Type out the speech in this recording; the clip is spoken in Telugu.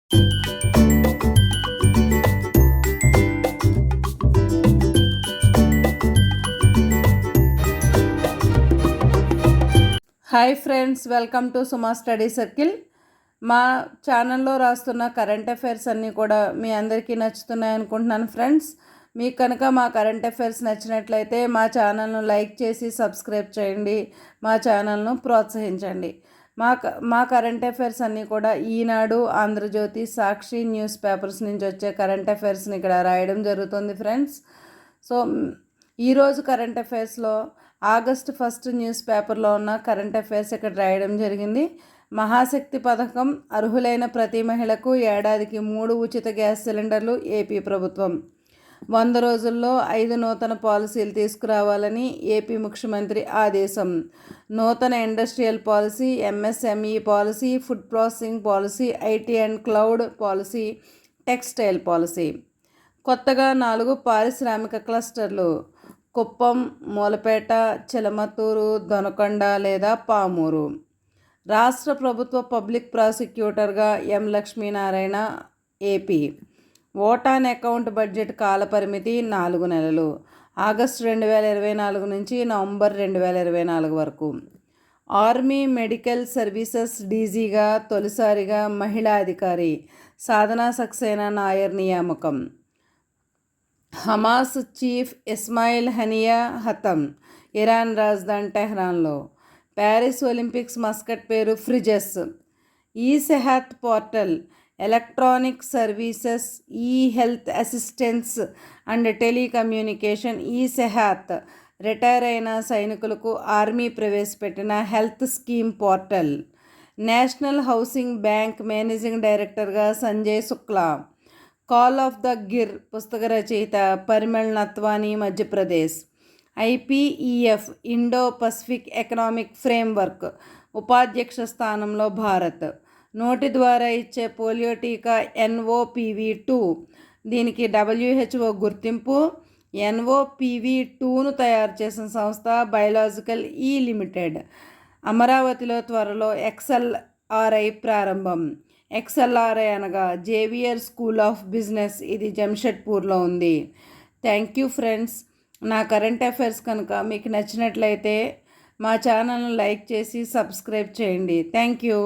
Hi friends, welcome to Suma study circle. మా ఛానల్లో రాస్తున్న కరెంట్ అఫైర్స్ అన్నీ కూడా మీ అందరికీ నచ్చుతున్నాయి అనుకుంటున్నాను ఫ్రెండ్స్. మీకు కనుక మా కరెంట్ అఫైర్స్ నచ్చినట్లయితే మా ఛానల్ను లైక్ చేసి సబ్స్క్రైబ్ చేయండి, మా ఛానల్ను ప్రోత్సహించండి. మా కరెంట్ అఫైర్స్ అన్నీ కూడా ఈనాడు, ఆంధ్రజ్యోతి, సాక్షి న్యూస్ పేపర్స్ నుంచి వచ్చే కరెంట్ అఫైర్స్ని ఇక్కడ రాయడం జరుగుతుంది ఫ్రెండ్స్. సో ఈరోజు కరెంట్ అఫైర్స్లో ఆగస్టు 1 న్యూస్ పేపర్లో ఉన్న కరెంట్ అఫైర్స్ ఇక్కడ రాయడం జరిగింది. మహాశక్తి పథకం అర్హులైన ప్రతి మహిళకు ఏడాదికి 3 ఉచిత గ్యాస్ సిలిండర్లు ఏపీ ప్రభుత్వం. 100 రోజుల్లో 5 నూతన పాలసీలు తీసుకురావాలని ఏపీ ముఖ్యమంత్రి ఆదేశం. నూతన industrial policy, MSME policy, food processing policy, IT and cloud policy, textile policy. కొత్తగా 4 పారిశ్రామిక క్లస్టర్లు: కుప్పం, మూలపేట, చిలమతూరు, దొనకొండ లేదా పామూరు. రాష్ట్ర ప్రభుత్వ పబ్లిక్ ప్రాసిక్యూటర్గా M Lakshminarayana, AP. Vote on account budget కాలపరిమితి 4 నెలలు, ఆగస్టు 2024 నుంచి నవంబర్ 2024 వరకు. ఆర్మీ మెడికల్ సర్వీసెస్ డీజీగా తొలిసారిగా మహిళా అధికారి సాధనా సక్సేనా నాయర్ నియామకం. హమాస్ చీఫ్ ఇస్మాయిల్ హనియా హతం, ఇరాన్ రాజధాని టెహ్రాన్లో. ప్యారిస్ ఒలింపిక్స్ మస్కట్ పేరు ఫ్రిజెస్. E Sehat portal, electronic services, E health assistance and telecommunication. E Sehat retire అయిన సైనికులకు ఆర్మీ ప్రవేశపెట్టిన health scheme portal. National housing bank managing డైరెక్టర్గా Sanjay Shukla. Call of the Gir పుస్తక రచయిత Parimal Nathwani, Madhya Pradesh. IPEF Indo Pacific economic framework ఉపాధ్యక్ష స్థానంలో భారత్. నోటి ద్వారా ఇచ్చే పోలియో టీకా NOPV2, దీనికి WHO గుర్తింపు. NOPV2ను తయారు చేసిన సంస్థ బయోలాజికల్ ఈ లిమిటెడ్. అమరావతిలో త్వరలో XLRI ప్రారంభం. XLRI అనగా జేవియర్ స్కూల్ ఆఫ్ బిజినెస్. ఇది జంషెడ్పూర్లో ఉంది. Thank you friends. నా కరెంట్ అఫైర్స్ కనుక మీకు నచ్చినట్లయితే మా ఛానల్ను లైక్ చేసి సబ్స్క్రైబ్ చేయండి. Thank you.